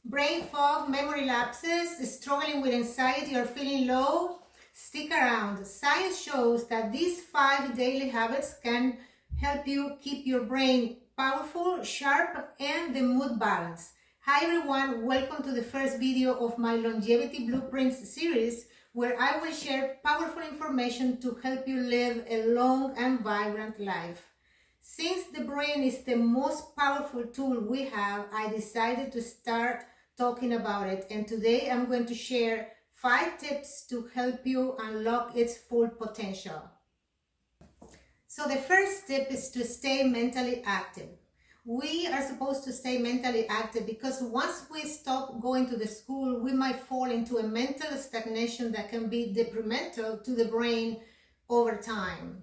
Brain fog, memory lapses, struggling with anxiety or feeling low? Stick around. Science shows that these 5 daily habits can help you keep your brain powerful, sharp, and the mood balance. Hi everyone, welcome to the first video of my Longevity Blueprints series, where I will share powerful information to help you live a long and vibrant life. Since the brain is the most powerful tool we have, I decided to start talking about it, and today I'm going to share 5 tips to help you unlock its full potential. So the first tip is to stay mentally active. We are supposed to stay mentally active because once we stop going to the school, we might fall into a mental stagnation that can be detrimental to the brain over time.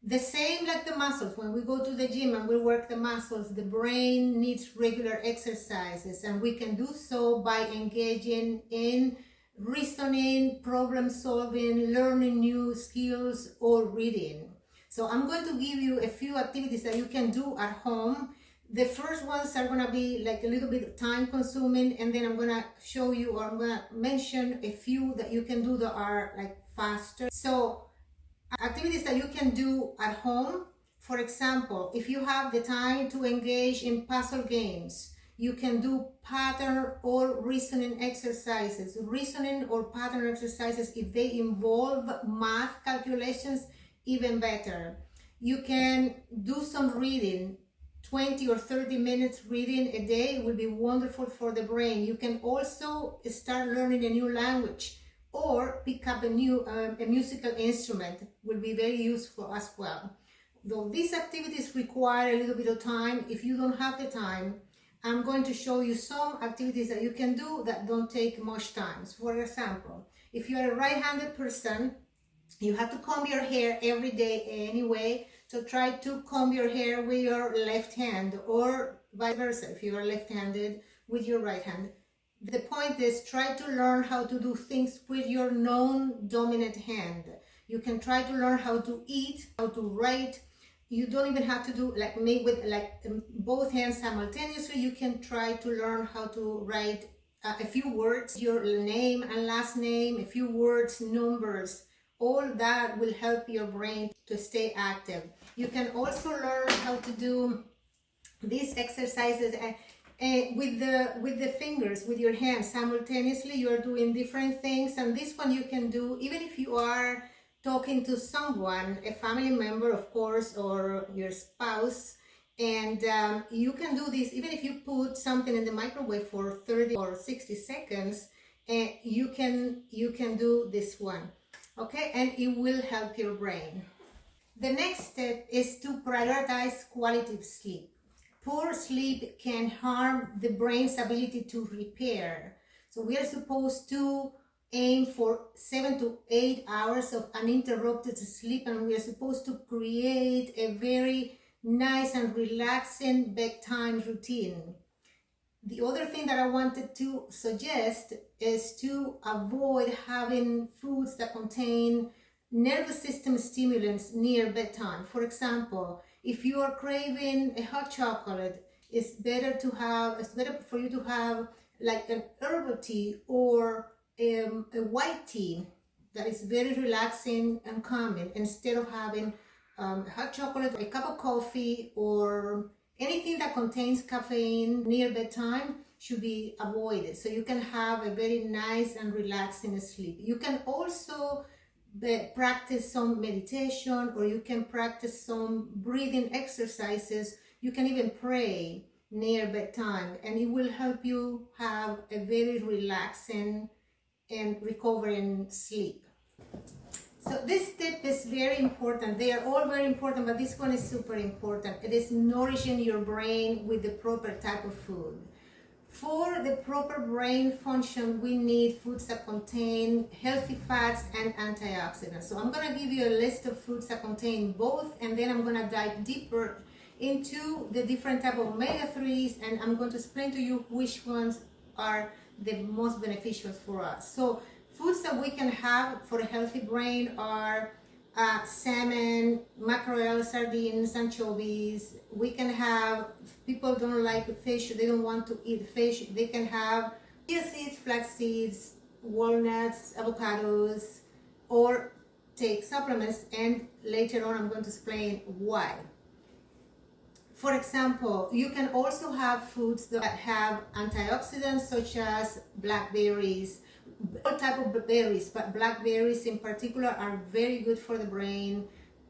The same like the muscles. When we go to the gym and we work the muscles, the brain needs regular exercises, and we can do so by engaging in reasoning, problem solving, learning new skills, or reading. So I'm going to give you a few activities that you can do at home. The first ones are going to be like a little bit time consuming, and then I'm going to show you, or I'm going to mention a few that you can do that are like faster. So activities that you can do at home. For example, if you have the time to engage in puzzle games, you can do pattern or reasoning exercises. Reasoning or pattern exercises, if they involve math calculations, even better. You can do some reading. 20 or 30 minutes reading a day will be wonderful for the brain. You can also start learning a new language, or pick up a musical instrument will be very useful as well. Though these activities require a little bit of time, if you don't have the time, I'm going to show you some activities that you can do that don't take much time. So for example, if you're a right-handed person, you have to comb your hair every day anyway, so try to comb your hair with your left hand, or vice versa if you are left-handed with your right hand. The point is, try to learn how to do things with your non-dominant hand. You can try to learn how to eat, how to write. You don't even have to do like me with both hands simultaneously. You can try to learn how to write a few words, your name and last name, a few words, numbers. All that will help your brain to stay active. You can also learn how to do these exercises with the fingers, with your hands simultaneously. You are doing different things, and this one you can do even if you are talking to someone, a family member of course, or your spouse, and you can do this even if you put something in the microwave for 30 or 60 seconds, and you can do this one, okay, and it will help your brain. The next step is to prioritize quality sleep. Poor sleep can harm the brain's ability to repair. So we are supposed to aim for 7 to 8 hours of uninterrupted sleep, and we are supposed to create a very nice and relaxing bedtime routine. The other thing that I wanted to suggest is to avoid having foods that contain nervous system stimulants near bedtime. For example, if you are craving a hot chocolate, it's better for you to have like an herbal tea or a white tea that is very relaxing and calming, instead of having hot chocolate, a cup of coffee, or anything that contains caffeine near bedtime should be avoided, so you can have a very nice and relaxing sleep. You can also practice some meditation, or you can practice some breathing exercises. You can even pray near bedtime, and it will help you have a very relaxing and recovering sleep. So this tip is very important. They are all very important, but this one is super important. It is nourishing your brain with the proper type of food. For the proper brain function, we need foods that contain healthy fats and antioxidants. So I'm going to give you a list of foods that contain both, and then I'm going to dive deeper into the different type of omega-3s, and I'm going to explain to you which ones are the most beneficial for us. So foods that we can have for a healthy brain are salmon, mackerel, sardines, anchovies. We can have, people don't like fish, they don't want to eat fish, they can have chia seeds, flax seeds, walnuts, avocados, or take supplements, and later on I'm going to explain why. For example, you can also have foods that have antioxidants such as blackberries, all type of berries, but blackberries in particular are very good for the brain.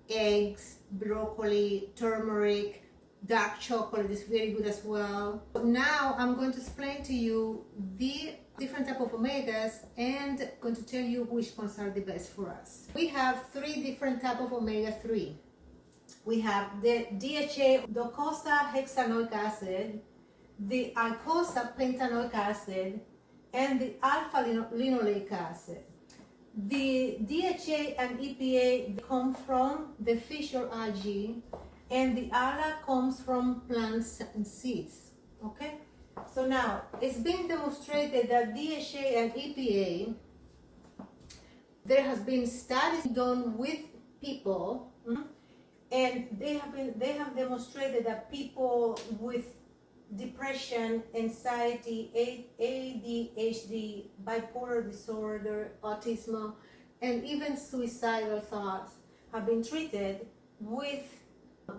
Eggs, broccoli, turmeric, dark chocolate is very good as well. Now I'm going to explain to you the different type of omegas and going to tell you which ones are the best for us. We have 3 different type of omega-3. We have the DHA, docosahexaenoic acid, the icosapentaenoic acid, and the alpha-linoleic acid. The DHA and EPA come from the fish or algae, and the ALA comes from plants and seeds. Okay? So now, it's been demonstrated that DHA and EPA, there has been studies done with people, and they have demonstrated that people with depression, anxiety, ADHD, bipolar disorder, autism, and even suicidal thoughts have been treated with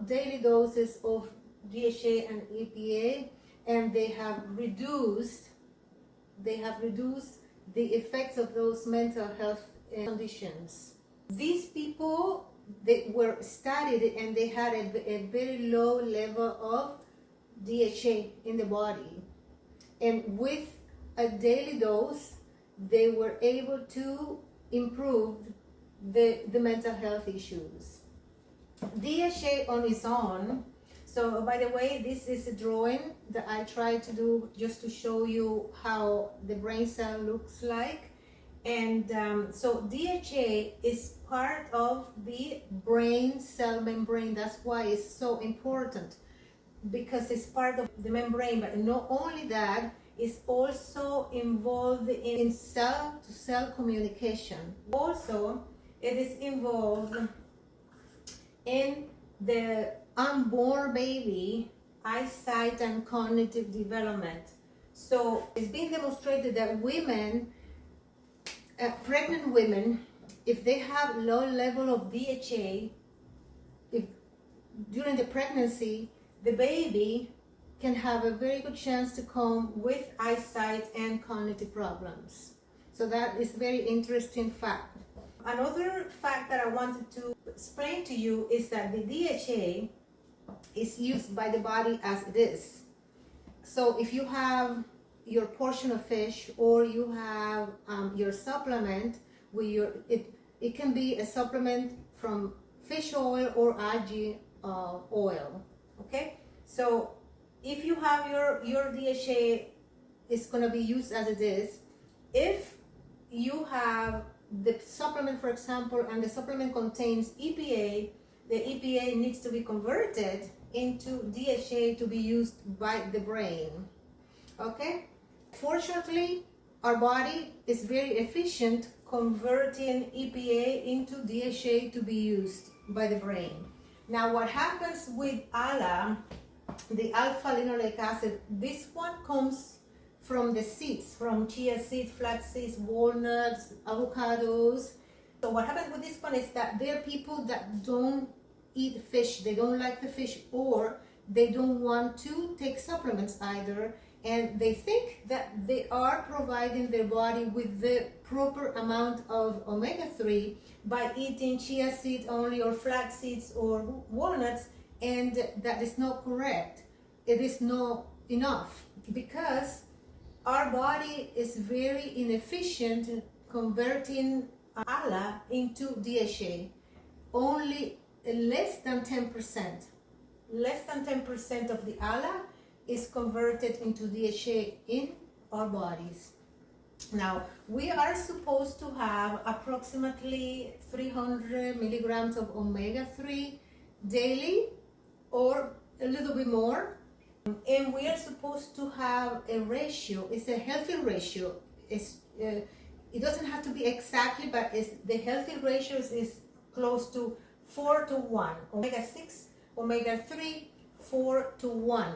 daily doses of DHA and EPA, and they have reduced the effects of those mental health conditions. These people, they were studied and they had a very low level of DHA in the body, and with a daily dose they were able to improve the mental health issues. DHA on its own, so by the way, this is a drawing that I tried to do just to show you how the brain cell looks like. And so DHA is part of the brain cell membrane. That's why it's so important, because it's part of the membrane. But not only that, it's also involved in cell-to-cell communication. Also, it is involved in the unborn baby eyesight and cognitive development. So it's been demonstrated that women, pregnant women, if they have low level of DHA, if during the pregnancy, the baby can have a very good chance to come with eyesight and cognitive problems. So that is a very interesting fact. Another fact that I wanted to explain to you is that the DHA is used by the body as it is. So if you have your portion of fish, or you have your supplement with it can be a supplement from fish oil or algae oil. Okay, so if you have your DHA, it's going to be used as it is. If you have the supplement, for example, and the supplement contains EPA, the EPA needs to be converted into DHA to be used by the brain. Okay, fortunately, our body is very efficient converting EPA into DHA to be used by the brain. Now, what happens with ALA, the alpha-linoleic acid, this one comes from the seeds, from chia seeds, flax seeds, walnuts, avocados. So what happens with this one is that there are people that don't eat fish, they don't like the fish, or they don't want to take supplements either, and they think that they are providing their body with the proper amount of omega-3 by eating chia seeds only, or flax seeds, or walnuts, and that is not correct. It is not enough, because our body is very inefficient in converting ALA into DHA. Only less than 10%. Less than 10% of the ALA is converted into DHA in our bodies. Now, we are supposed to have approximately 300 milligrams of omega-3 daily, or a little bit more. And we are supposed to have a ratio. It's a healthy ratio. It doesn't have to be exactly, but the healthy ratio is close to 4 to 1. Omega-6, omega-3, 4 to 1.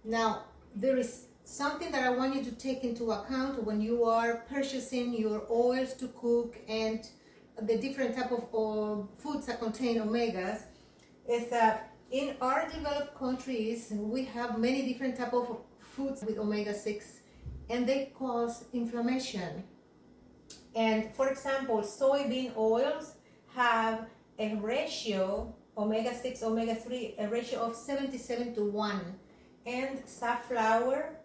Now, there is something that I want you to take into account when you are purchasing your oils to cook and the different type of foods that contain omegas, is that in our developed countries we have many different type of foods with omega-6, and they cause inflammation. And for example, soybean oils have a ratio, omega-6, omega-3, a ratio of 77 to 1, and safflower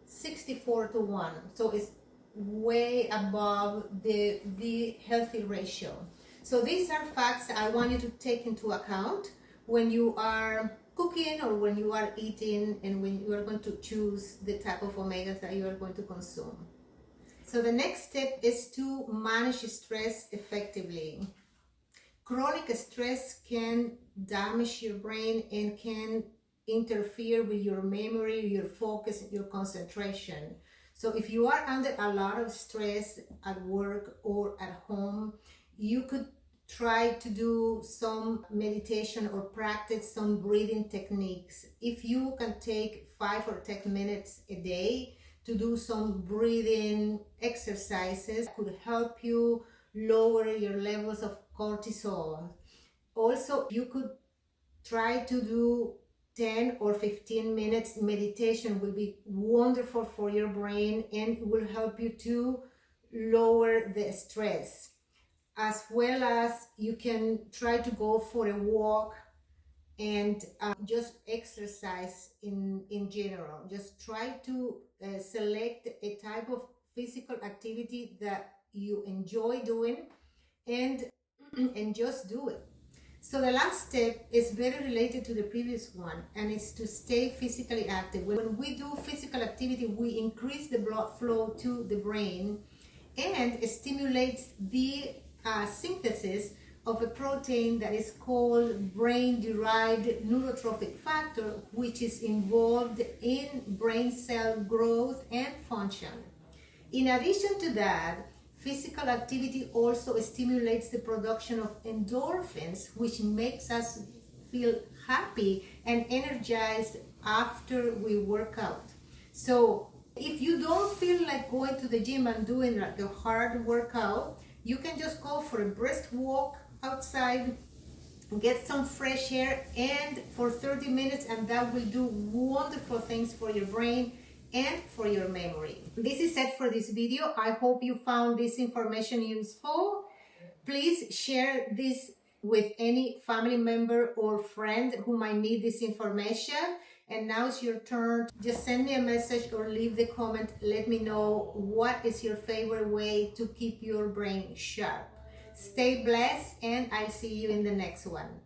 64 to 1. So it's way above the healthy ratio. So these are facts I want you to take into account when you are cooking or when you are eating and when you are going to choose the type of omegas that you are going to consume. So the next step is to manage stress effectively. Chronic stress can damage your brain and can interfere with your memory, your focus, your concentration. So if you are under a lot of stress at work or at home, you could try to do some meditation or practice some breathing techniques. If you can take 5 or 10 minutes a day to do some breathing exercises, could help you lower your levels of cortisol. Also, you could try to do 10 or 15 minutes meditation. Will be wonderful for your brain and will help you to lower the stress. As well as you can try to go for a walk and just exercise in general. Just try to select a type of physical activity that you enjoy doing and just do it. So the last step is very related to the previous one, and it's to stay physically active. When we do physical activity, we increase the blood flow to the brain, and it stimulates the synthesis of a protein that is called brain-derived neurotrophic factor, which is involved in brain cell growth and function. In addition to that, physical activity also stimulates the production of endorphins, which makes us feel happy and energized after we work out. So if you don't feel like going to the gym and doing like a hard workout, you can just go for a brisk walk outside, get some fresh air, and for 30 minutes, and that will do wonderful things for your brain and for your memory. This is it for this video. I hope you found this information useful. Please share this with any family member or friend who might need this information. And now it's your turn. Just send me a message or leave the comment. Let me know what is your favorite way to keep your brain sharp. Stay blessed, and I'll see you in the next one.